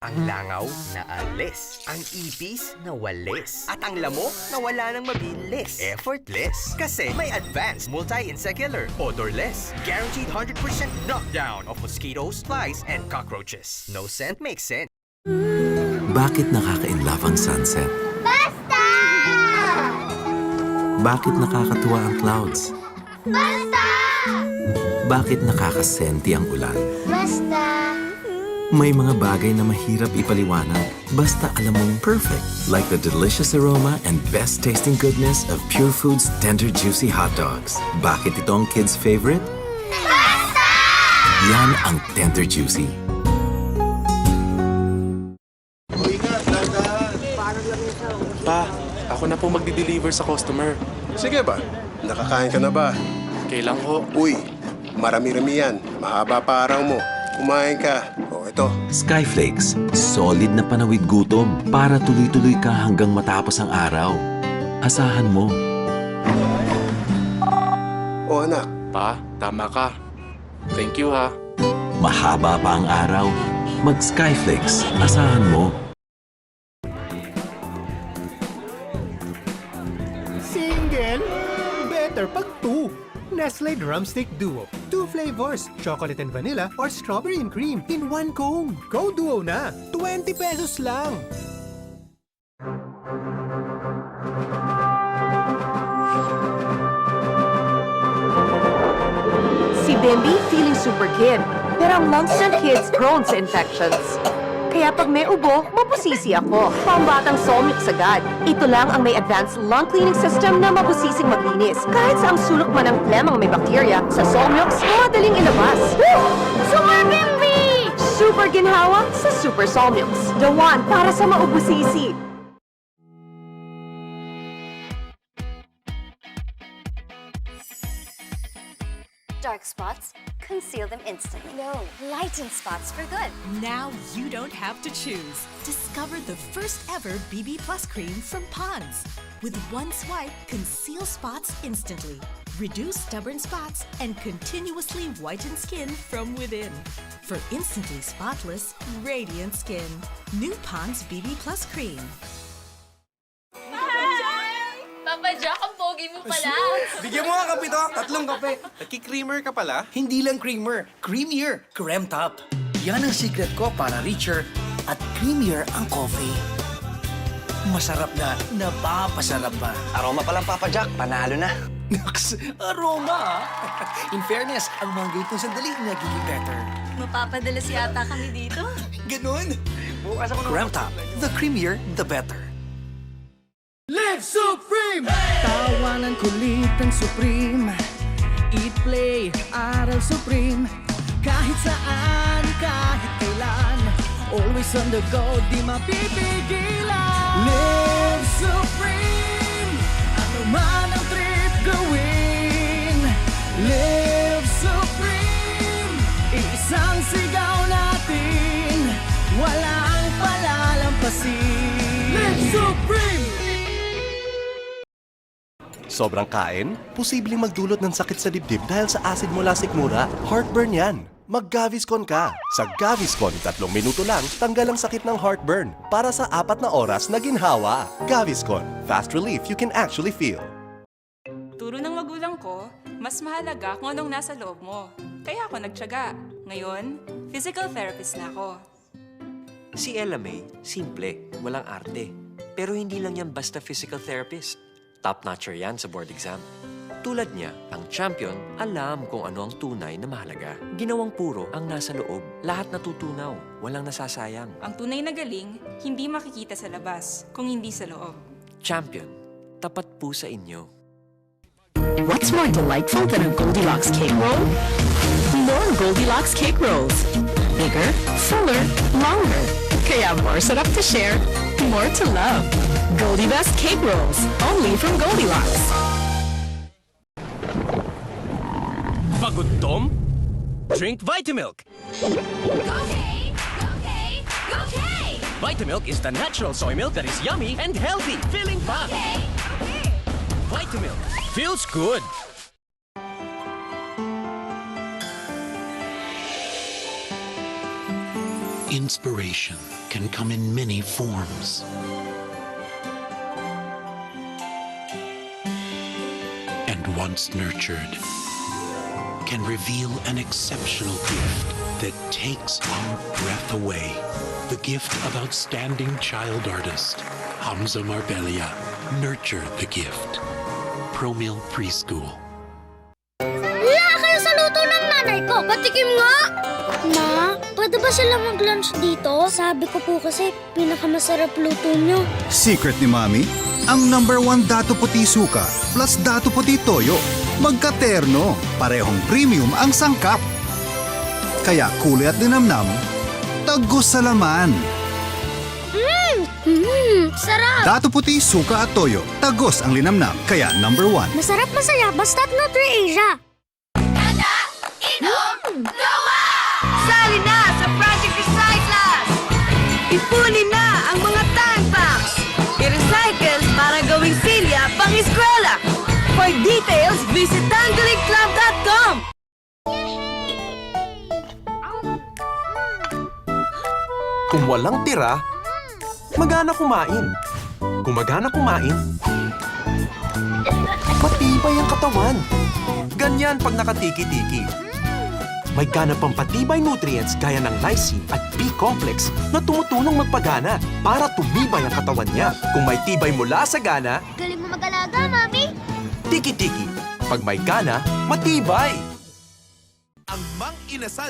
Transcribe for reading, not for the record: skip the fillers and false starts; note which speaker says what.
Speaker 1: Ang langaw na alis, ang ipis na walis, at ang lamok na wala nang mabilis. Effortless, kasi may advanced multi-insect killer. Odorless, guaranteed 100% knockdown of mosquitoes, flies, and cockroaches. No scent makes sense.
Speaker 2: Bakit nakaka-inlove ang sunset?
Speaker 3: Basta!
Speaker 2: Bakit nakakatuwa ang clouds?
Speaker 3: Basta!
Speaker 2: Bakit nakakasenti ang ulan?
Speaker 3: Basta!
Speaker 2: May mga bagay na mahirap ipaliwanag, basta alam mong perfect. Like the delicious aroma and best-tasting goodness of Pure Foods tender juicy hot dogs. Bakit ito ang kids' favorite?
Speaker 3: Basta!
Speaker 2: Yan ang tender juicy.
Speaker 4: Pa, ako na po magdi-deliver sa customer.
Speaker 5: Sige ba? Nakakain ka na ba?
Speaker 4: Kailang ho.
Speaker 5: Uy, marami-rami yan. Mahaba pa araw mo. Kumain ka. O, ito.
Speaker 2: Skyflakes, solid na panawid gutom para tuloy-tuloy ka hanggang matapos ang araw. Asahan mo.
Speaker 5: O, anak.
Speaker 4: Pa, tama ka. Thank you ha.
Speaker 2: Mahaba pa ang araw. Mag-Skyflakes, asahan mo.
Speaker 6: Single? Better pag two. Nestle Drumstick Duo. 2 flavors, chocolate and vanilla or strawberry and cream in one cone. Go Duo na! 20 pesos lang!
Speaker 7: Si Bimbi feeling super kid, pero ang lungs ng kids prone sa infections. Kaya pag may ubo, mabusisi ako. Pambatang Solmux agad. Ito lang ang may advanced lung cleaning system na mabusising maglinis. Kahit sa ang sulok man ng phlegm ang may bakterya, sa Solmux, madaling ilabas. Woo!
Speaker 3: Super Bimbi!
Speaker 7: Super ginhawa sa Super Solmux. The one para sa maubusisi.
Speaker 8: Dark spots, conceal them instantly. No, lighten spots for good.
Speaker 9: Now you don't have to choose. Discover the first ever BB Plus cream from Pond's. With one swipe, conceal spots instantly. Reduce stubborn spots and continuously whiten skin from within. For instantly spotless, radiant skin. New Pond's BB Plus cream.
Speaker 8: Papa Jack, ang pogi mo pala.
Speaker 10: Bigyan mo nga kape to. 3 kape.
Speaker 4: Nagki-creamer ka pala?
Speaker 10: Hindi lang creamer. Creamier. Creme top. Yan ang secret ko para richer at creamier ang coffee. Masarap na, napapasarap pa.
Speaker 11: Aroma pa lang, Papa Jack. Panalo na.
Speaker 10: Naks, aroma. In fairness, ang mga ganitong sandali nagiging better.
Speaker 8: Mapapadalas yata kami dito.
Speaker 10: Ganon.
Speaker 11: Bukas ako
Speaker 10: Creme top. The creamier, the better.
Speaker 6: Live Supreme!
Speaker 12: Tawanan kulitan Supreme. Eat, play, aral Supreme. Kahit saan, kahit kailan. Always on the go, di mapipigilan. Live Supreme! Ano man ang trip gawin. Live Supreme! Isang sigaw natin. Walang palalampasin. Live Supreme!
Speaker 13: Sobrang kain, posibleng magdulot ng sakit sa dibdib dahil sa acid mula sikmura. Heartburn yan. Mag-Gaviscon ka. Sa Gaviscon, 3 minuto lang, tanggal ang sakit ng heartburn para sa 4 na oras na ginhawa. Gaviscon, fast relief you can actually feel.
Speaker 14: Turo ng magulang ko, mas mahalaga kung anong nasa loob mo. Kaya ako nagtiyaga. Ngayon, physical therapist na ako.
Speaker 11: Si Ella May, simple, walang arte. Pero hindi lang yan basta physical therapist. Top-notcher yan sa board exam. Tulad niya, ang champion, alam kung ano ang tunay na mahalaga. Ginawang puro ang nasa loob. Lahat natutunaw, walang nasasayang.
Speaker 14: Ang tunay na galing, hindi makikita sa labas, kung hindi sa loob.
Speaker 11: Champion, tapat po sa inyo.
Speaker 9: What's more delightful than a Goldilocks cake roll? More Goldilocks cake rolls. Bigger, fuller, longer. Kaya more sarap to share, more to love. Goldie Best Cake Rolls, only from Goldilocks.
Speaker 1: Pagod Tom? Drink Vitamilk! Vitamilk is the natural soy milk that is yummy and healthy, filling pa! Vitamilk feels good!
Speaker 2: Inspiration.
Speaker 15: can come in many forms. And once nurtured, can reveal an exceptional gift that takes our breath away. The gift of outstanding child artist, Hamza Marbella. Nurture the gift. Promil Preschool.
Speaker 3: Wala kayo sa luto ng nanay ko. Patikim nga! Ma, pwede ba sila mag-lunch dito? Sabi ko po kasi pinakamasarap luto nyo.
Speaker 16: Secret ni Mami? Ang #1 Dato Puti Suka plus Dato Puti Toyo. Magkaterno. Parehong premium ang sangkap. Kaya kulay at linamnam, tagos sa laman.
Speaker 3: Sarap!
Speaker 16: Dato Puti Suka at Toyo. Tagos ang linamnam. Kaya #1.
Speaker 3: Masarap masaya basta't Nutri-Asia.
Speaker 7: Sali na sa Project Recyclas! Ipunin na ang mga tank packs! I-recycle para gawing silya pang-eskwela! For details, visit tangaliclub.com!
Speaker 13: Kung walang tira, magana kumain. Kung magana kumain, matibay ang katawan. Ganyan pag nakatiki-tiki. May gana pang patibay nutrients gaya ng lysine at B-complex na tumutulong magpagana para tumibay ang katawan niya. Kung may tibay mula sa gana,
Speaker 3: Galing mo mag-alaga, Mami.
Speaker 13: tiki-tiki. Pag may gana, matibay.
Speaker 4: Ang Mang Inasal